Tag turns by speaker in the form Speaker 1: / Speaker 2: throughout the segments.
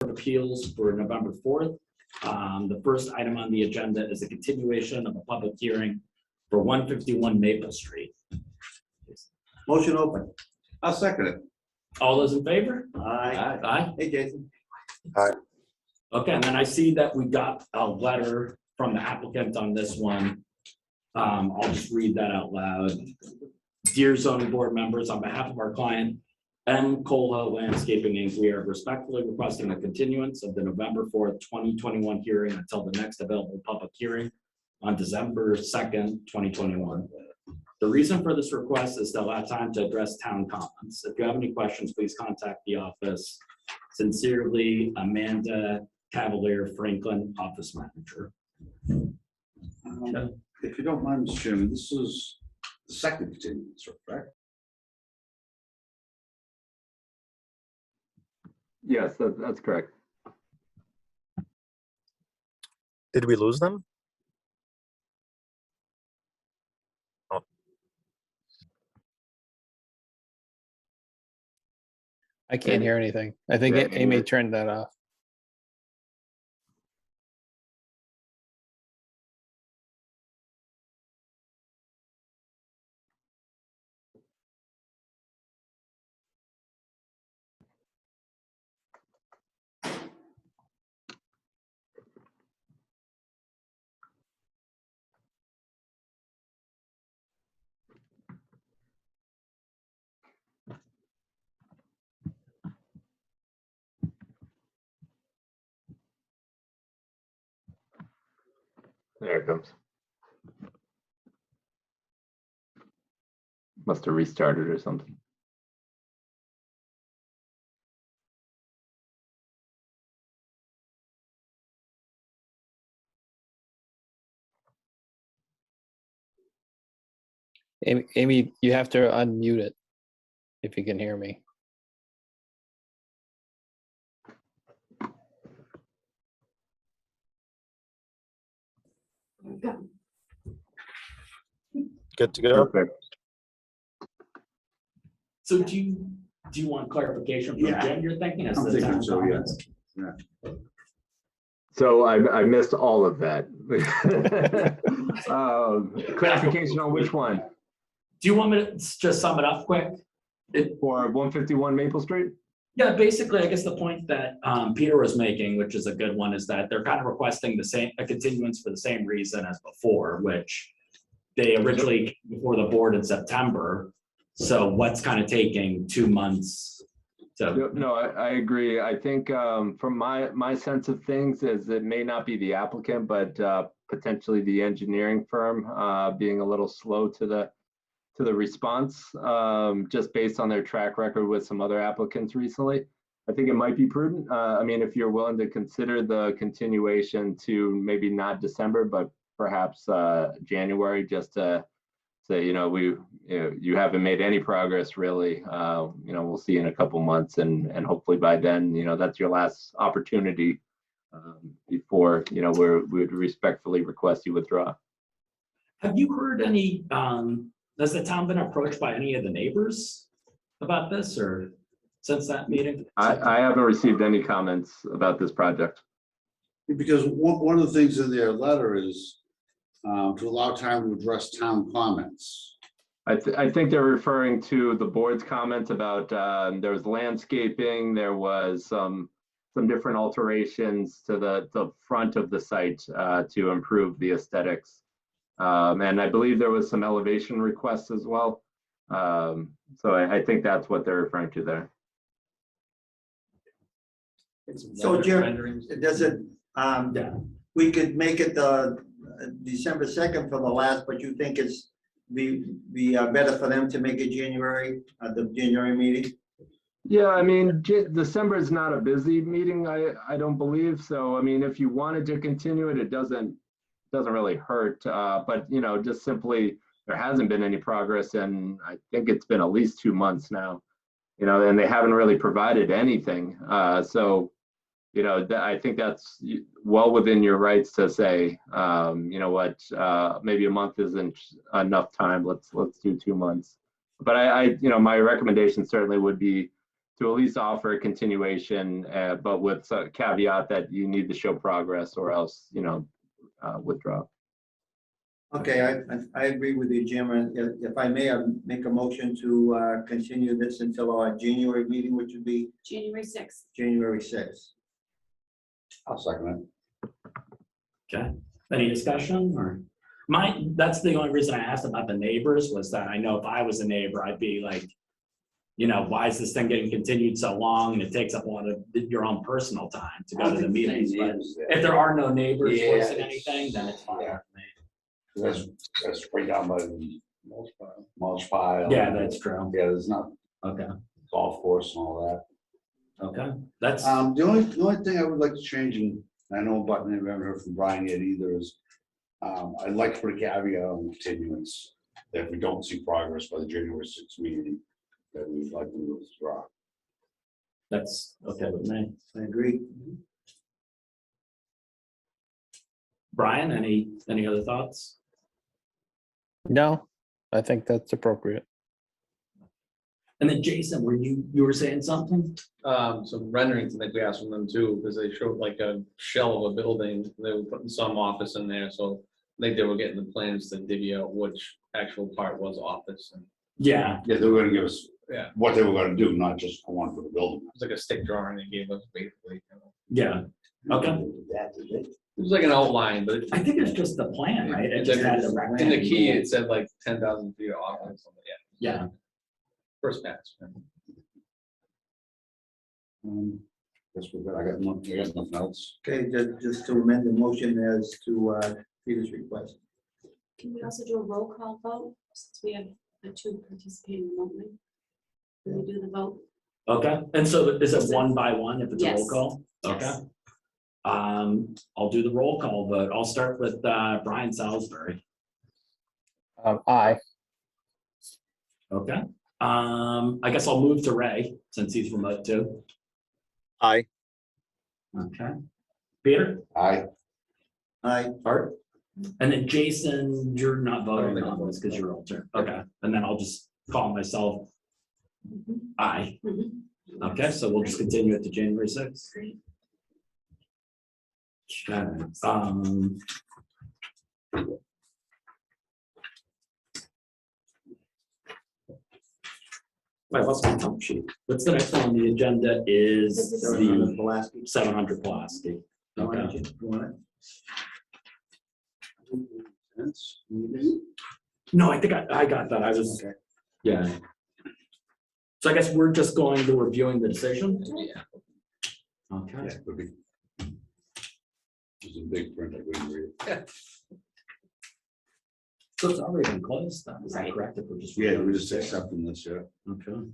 Speaker 1: Appeals for November 4th. The first item on the agenda is a continuation of a public hearing for 151 Maple Street.
Speaker 2: Motion open.
Speaker 3: I'll second it.
Speaker 1: All those in favor?
Speaker 2: Aye.
Speaker 1: Aye.
Speaker 2: Hey, Jason.
Speaker 1: Okay, and then I see that we got a letter from the applicant on this one. I'll just read that out loud. Dear zoning board members, on behalf of our client, M. Cola Landscaping Inc., we are respectfully requesting a continuance of the November 4th, 2021 hearing until the next available public hearing on December 2nd, 2021. The reason for this request is to allow time to address town comments. If you have any questions, please contact the office. Sincerely, Amanda Cavalier Franklin, office manager.
Speaker 3: If you don't mind, Mr. Chairman, this is the second continuance, right?
Speaker 4: Yes, that's correct.
Speaker 5: Did we lose them?
Speaker 6: I can't hear anything. I think
Speaker 4: Yeah,
Speaker 6: Amy turned that off.
Speaker 4: There it comes. Must have restarted or something.
Speaker 6: Amy, you have to unmute it if you can hear me.
Speaker 5: Good to go.
Speaker 4: Perfect.
Speaker 1: So do you want clarification from
Speaker 3: Yeah.
Speaker 1: Jen, you're thinking? as
Speaker 3: I'm
Speaker 1: the
Speaker 3: thinking
Speaker 1: town
Speaker 3: so,
Speaker 1: comments?
Speaker 3: yes.
Speaker 4: So I missed all of that. Clarification on which one?
Speaker 1: Do you want me to just sum it up quick?
Speaker 4: For 151 Maple Street?
Speaker 1: Yeah, basically, I guess the point that Peter was making, which is a good one, is that they're kind of requesting a continuance for the same reason as before, which they originally came before the board in September. So what's kind of taking 2 months to?
Speaker 4: No, I agree. I think from my sense of things is it may not be the applicant, but potentially the engineering firm being a little slow to the response, just based on their track record with some other applicants recently. I think it might be prudent. I mean, if you're willing to consider the continuation to maybe not December, but perhaps January, just to say, you haven't made any progress really. We'll see in a couple months, and hopefully by then, that's your last opportunity before we would respectfully request you withdraw.
Speaker 1: Have you heard any? Has the town been approached by any of the neighbors about this, or since that meeting?
Speaker 4: I haven't received any comments about this project.
Speaker 3: Because one of the things in their letter is to allow time to address town comments.
Speaker 4: I think they're referring to the board's comment about there was landscaping, there was some different alterations to the front of the site to improve the aesthetics. And I believe there was some elevation requests as well. So I think that's what they're referring to there.
Speaker 2: So Jim, does it, we could make it December 2nd for the last, but you think it's be better for them to make it January, the January meeting?
Speaker 4: Yeah, I mean, December is not a busy meeting, I don't believe. So, I mean, if you wanted to continue it, it doesn't really hurt. But, just simply, there hasn't been any progress, and I think it's been at least 2 months now, and they haven't really provided anything. So, I think that's well within your rights to say, maybe a month isn't enough time. Let's do 2 months. But my recommendation certainly would be to at least offer a continuation, but with a caveat that you need to show progress or else, withdraw.
Speaker 2: Okay, I agree with you, Jim, and if I may, I make a motion to continue this until our January meeting, which would be
Speaker 7: January 6th.
Speaker 2: January 6th.
Speaker 3: I'll second it.
Speaker 1: Okay, any discussion or? That's the only reason I asked about the neighbors was that I know if I was a neighbor, I'd be like, why is this thing getting continued so long? And it takes up a lot of your own personal time to go to the meetings. But if there are no neighbors
Speaker 3: Yeah,
Speaker 1: voicing
Speaker 3: it's-
Speaker 1: anything, then it's fine.
Speaker 3: yeah.
Speaker 1: with me.
Speaker 3: That's right down by the mulch pile.
Speaker 1: Yeah, that's true.
Speaker 3: Yeah, there's not
Speaker 1: Okay,
Speaker 3: golf course and all
Speaker 1: okay, that's,
Speaker 3: that. The only thing I would like to change, and I know, but I haven't heard from Brian yet either, is I'd like to put a caveat on the continuance, that if we don't see progress by the January 6th meeting, that we'd like to withdraw.
Speaker 1: that's okay with me.
Speaker 2: I agree.
Speaker 1: Brian, any other thoughts?
Speaker 6: No, I think that's appropriate.
Speaker 1: And then Jason, you were saying something?
Speaker 8: Some renderings, I think we asked from them too, because they showed like a shell of a building, they were putting some office in there, so I think they were getting the plans to divvy out which actual part was office, and
Speaker 1: Yeah,
Speaker 3: Yeah, they were gonna give us
Speaker 8: Yeah.
Speaker 3: what they were gonna do, not just one for the building.
Speaker 8: it was like a stick drawing they gave us basically.
Speaker 1: yeah, okay.
Speaker 8: It was like an outline, but
Speaker 1: I think it's just the plan, right? It
Speaker 8: It's
Speaker 1: just
Speaker 8: like-
Speaker 1: had the
Speaker 8: in the key,
Speaker 1: rectangle.
Speaker 8: it said like 10,000 feet of office, yeah,
Speaker 1: Yeah,
Speaker 8: first pass.
Speaker 3: Guess we're good. I got nothing else.
Speaker 2: Okay, just to amend the motion as to Peter's request.
Speaker 7: Can we also do a roll call vote, since we have the two participating remotely? Can we do the vote?
Speaker 1: okay. And so is it one by one if it's a roll
Speaker 7: Yes.
Speaker 1: call? Okay.
Speaker 7: Yes.
Speaker 1: I'll do the roll call vote. I'll start with Brian Salisbury.
Speaker 6: Aye.
Speaker 1: Okay. I guess I'll move to Ray since he's remote too.
Speaker 5: Aye.
Speaker 1: Okay. Peter,
Speaker 3: Aye.
Speaker 1: Art, and then Jason, you're not voting
Speaker 8: think I'm
Speaker 1: on this because
Speaker 8: voting.
Speaker 1: you're alternate. Okay, and then I'll just call myself
Speaker 7: Mhm.
Speaker 1: aye.
Speaker 7: Mhm.
Speaker 1: Okay, so we'll just continue it to January 6th.
Speaker 7: Great.
Speaker 1: Okay. Wait, what's my top sheet? What's the next one on the agenda is
Speaker 7: This is-
Speaker 1: the
Speaker 2: Pulaski.
Speaker 1: 700 Pulaski.
Speaker 2: You want
Speaker 1: Okay.
Speaker 2: it? You want
Speaker 1: No, I think I got that. I was,
Speaker 2: Okay.
Speaker 1: yeah. So I guess we're just going to reviewing the decision?
Speaker 8: Yeah.
Speaker 1: Okay.
Speaker 3: Yeah, could be. It's a big print, I couldn't read it.
Speaker 1: So it's already been closed then, is that
Speaker 7: Right.
Speaker 1: correct? If we're just
Speaker 3: Yeah, we're
Speaker 1: reviewing
Speaker 3: just
Speaker 1: the
Speaker 3: accepting this, yeah.
Speaker 1: decision? Okay.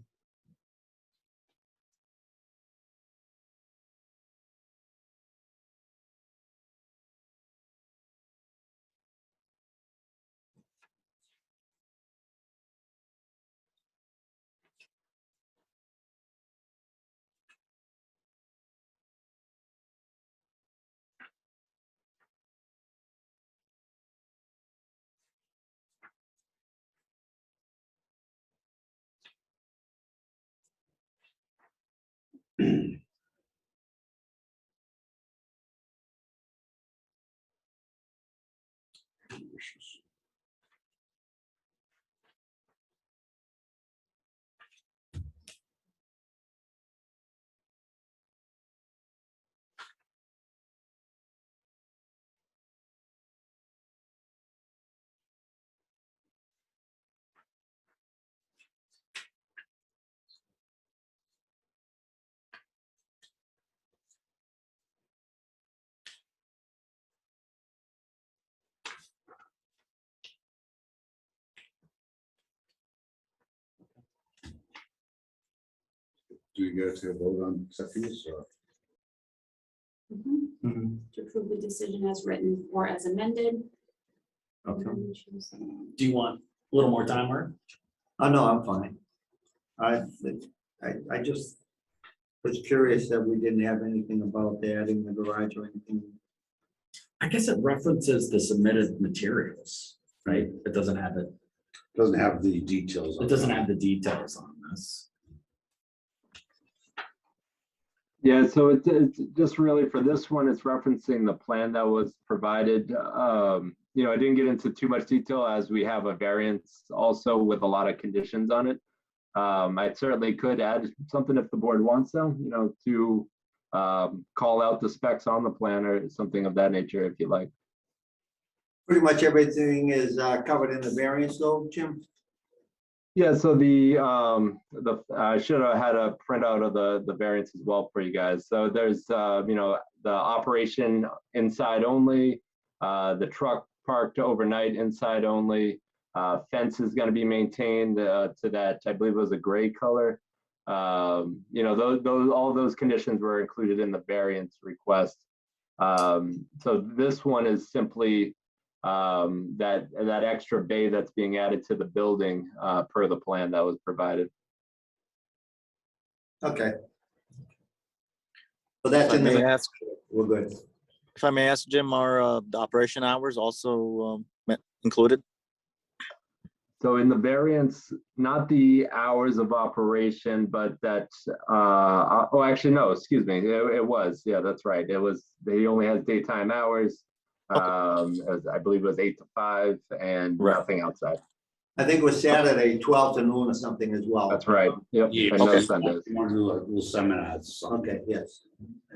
Speaker 3: Do you guys have a vote on accepting this or?
Speaker 7: Mhm.
Speaker 1: Mhm.
Speaker 7: To approve the decision as written or as amended.
Speaker 1: Okay.
Speaker 7: And then choose,
Speaker 1: Do you want a little more time, Art?
Speaker 2: Oh, no, I'm fine. I just was curious that we didn't have anything about adding the garage or anything.
Speaker 1: I guess it references the submitted materials, right? It doesn't have it,
Speaker 3: Doesn't have the details.
Speaker 1: it doesn't have the details on this.
Speaker 4: Yeah, so it's just really for this one, it's referencing the plan that was provided. I didn't get into too much detail as we have a variance also with a lot of conditions on it. I certainly could add something if the board wants them, to call out the specs on the plan or something of that nature if you like.
Speaker 2: Pretty much everything is covered in the variance though, Jim?
Speaker 4: Yeah, so I should have had a printout of the variance as well for you guys. So there's the operation inside only, the truck parked overnight inside only, fence is going to be maintained to that, I believe it was a gray color. All those conditions were included in the variance request. So this one is simply that extra bay that's being added to the building per the plan that was provided.
Speaker 2: Okay. So that's
Speaker 5: If I
Speaker 2: in
Speaker 5: may
Speaker 2: the,
Speaker 5: ask,
Speaker 2: we're good.
Speaker 5: if I may ask, Jim, are the operation hours also included?
Speaker 4: So in the variance, not the hours of operation, but that, actually, no, excuse me, it was, yeah, that's right. He only has daytime hours. I believe it was 8 to 5 and
Speaker 5: Right.
Speaker 4: nothing outside.
Speaker 2: I think it was Saturday, 12 to noon or something as well.
Speaker 4: That's right. Yep.
Speaker 3: Yeah,
Speaker 4: And no
Speaker 5: okay.
Speaker 4: Sundays.
Speaker 3: You want to do like little seminars.
Speaker 2: Okay, yes,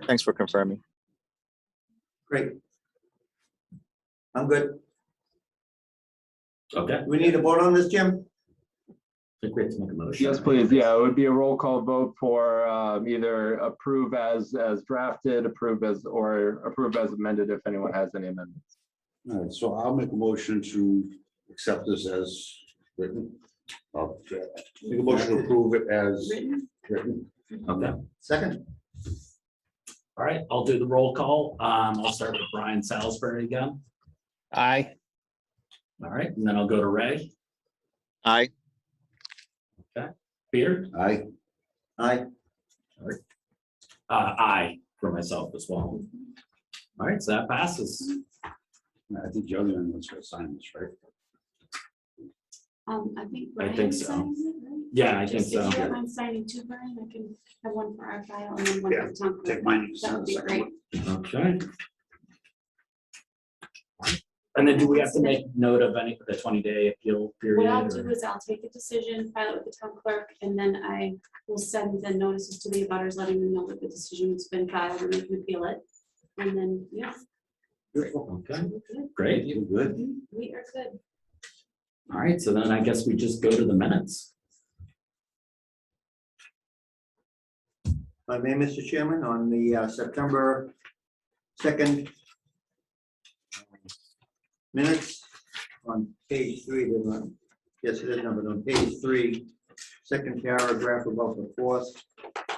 Speaker 5: Thanks for confirming.
Speaker 2: great. I'm good.
Speaker 1: Okay,
Speaker 2: We need a vote on this, Jim?
Speaker 1: I think we have to make a motion.
Speaker 4: Yes,
Speaker 1: right?
Speaker 4: please. Yeah, it would be a roll call vote for either approve as drafted, approve as amended if anyone has any amendments.
Speaker 3: All right, so I'll make a motion to accept this as written. Make a motion to approve it as
Speaker 7: Written?
Speaker 3: written.
Speaker 1: Okay,
Speaker 2: Second?
Speaker 1: all right, I'll do the roll call. I'll start with Brian Salisbury again.
Speaker 6: Aye.
Speaker 1: All right, and then I'll go to Ray,
Speaker 5: Aye.
Speaker 1: Peter,
Speaker 3: Aye.
Speaker 2: Aye.
Speaker 1: aye for myself as well. All right, so that passes.
Speaker 3: I think the other one was going to sign this, right?
Speaker 7: I think.
Speaker 1: I think
Speaker 7: Brian
Speaker 1: so.
Speaker 7: signs it, right?
Speaker 1: Yeah, I think
Speaker 7: Just if
Speaker 1: so.
Speaker 7: you don't mind signing two, Brian, I can have one for our file and then one for the town clerk.
Speaker 3: Take mine.
Speaker 7: That would be great.
Speaker 1: Okay. And then do we have to make note of any of the 20-day appeal period?
Speaker 7: What I'll
Speaker 1: or-
Speaker 7: do is I'll take a decision, file it with the town clerk, and then I will send the notices to the abutters, letting them know that the decision's been filed and they can appeal it. And then, yeah.
Speaker 1: Okay,
Speaker 7: we're good.
Speaker 1: great.
Speaker 3: You're good.
Speaker 7: We are good.
Speaker 1: All right, so then I guess we just go to the minutes.
Speaker 2: My name, Mr. Chairman, on the September 2nd minutes on page 3, there's one. Yes, it is numbered on page 3, second paragraph about the fourth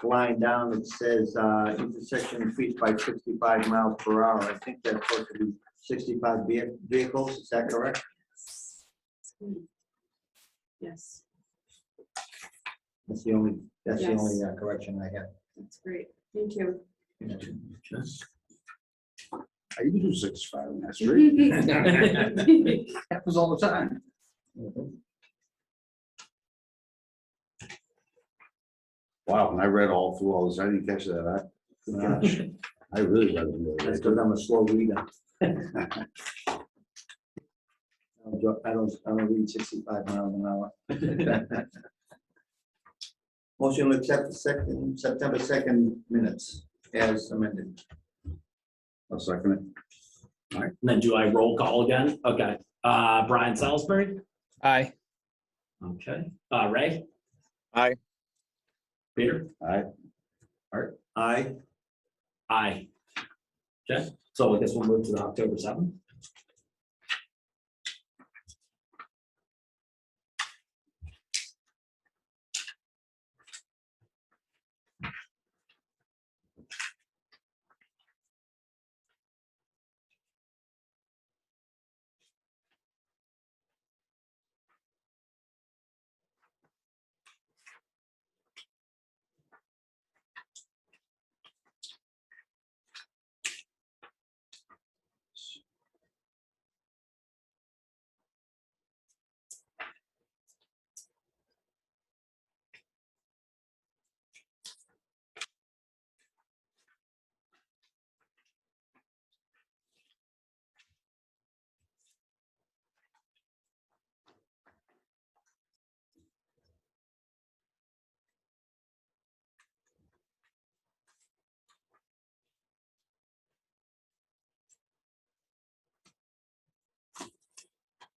Speaker 2: line down, it says intersection increased by 65 miles per hour. I think that's supposed to be 65 vehicles, is that correct?
Speaker 7: Yes,
Speaker 2: That's the only
Speaker 7: Yes.
Speaker 2: correction I have.
Speaker 7: that's great. Thank you.
Speaker 3: I used to do 65 on that street. Happens all the time. Wow, when I read all through all this, I didn't catch that. Gosh, I really read
Speaker 2: That's
Speaker 3: it.
Speaker 2: because I'm a slow reader. I don't read 65 miles an hour. Motion to accept the September 2nd minutes as amended.
Speaker 3: I'll second it.
Speaker 1: All right, and then do I roll call again? Okay, Brian Salisbury,
Speaker 6: Aye.
Speaker 1: okay, Ray,
Speaker 5: Aye.
Speaker 1: Peter,
Speaker 3: Aye.
Speaker 2: Aye.
Speaker 1: aye. Okay, so I guess we'll move to the October 7th.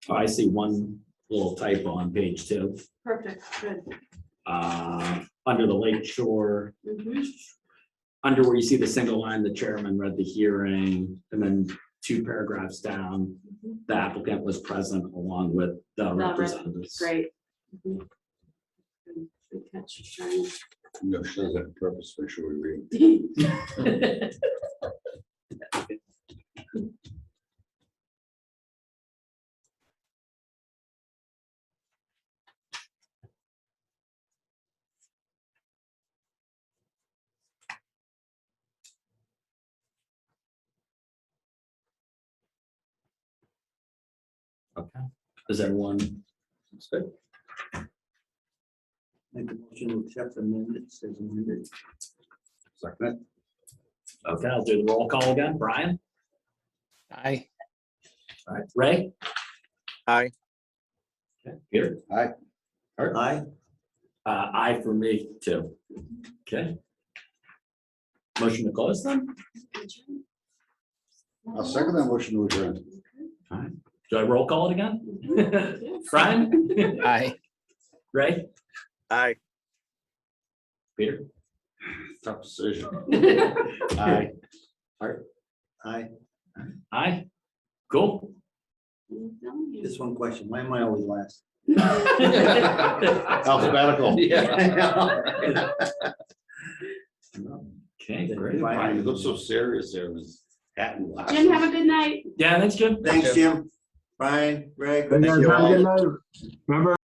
Speaker 1: Oh, I see one little typo on page 2.
Speaker 7: Perfect, good.
Speaker 1: Under the Lake Shore,
Speaker 7: Mhm.
Speaker 1: under where you see the single line, the chairman read the hearing, and then 2 paragraphs down, the applicant was present along with the representatives.
Speaker 7: Great. Mhm. Good catch, Brian.
Speaker 3: No, she does that on purpose, make sure we read.
Speaker 1: Okay, is everyone,
Speaker 8: It's good.
Speaker 2: Make a motion to accept the minutes as amended.
Speaker 3: Second
Speaker 1: okay, I'll do the roll call again. Brian?
Speaker 6: Aye.
Speaker 1: All right, Ray?
Speaker 5: Aye.
Speaker 1: Okay, Peter?
Speaker 3: Aye.
Speaker 1: Art?
Speaker 2: Aye.
Speaker 1: Aye for me too. Okay. Motion to close then?
Speaker 3: I'll second that motion to adjourn.
Speaker 1: All right, do I roll call it again?
Speaker 7: Yes.
Speaker 1: Brian?
Speaker 6: Aye.
Speaker 1: Ray?
Speaker 5: Aye.
Speaker 1: Peter?
Speaker 3: Tough decision.
Speaker 1: Aye. Art?
Speaker 2: Aye.
Speaker 1: Aye. Cool.
Speaker 7: I'm telling you.
Speaker 2: Just one question. Why am I always last?
Speaker 3: Alphabetical.
Speaker 8: Yeah.
Speaker 1: Okay, great.
Speaker 3: Brian, you look so serious there with hat and glasses.
Speaker 7: Jim, have a good night.
Speaker 1: Yeah, thanks, Jim.
Speaker 2: Thanks, Jim. Brian, Greg.
Speaker 9: Hey,
Speaker 2: thank
Speaker 9: guys,
Speaker 2: you
Speaker 9: have a
Speaker 2: all.
Speaker 9: good night. Remember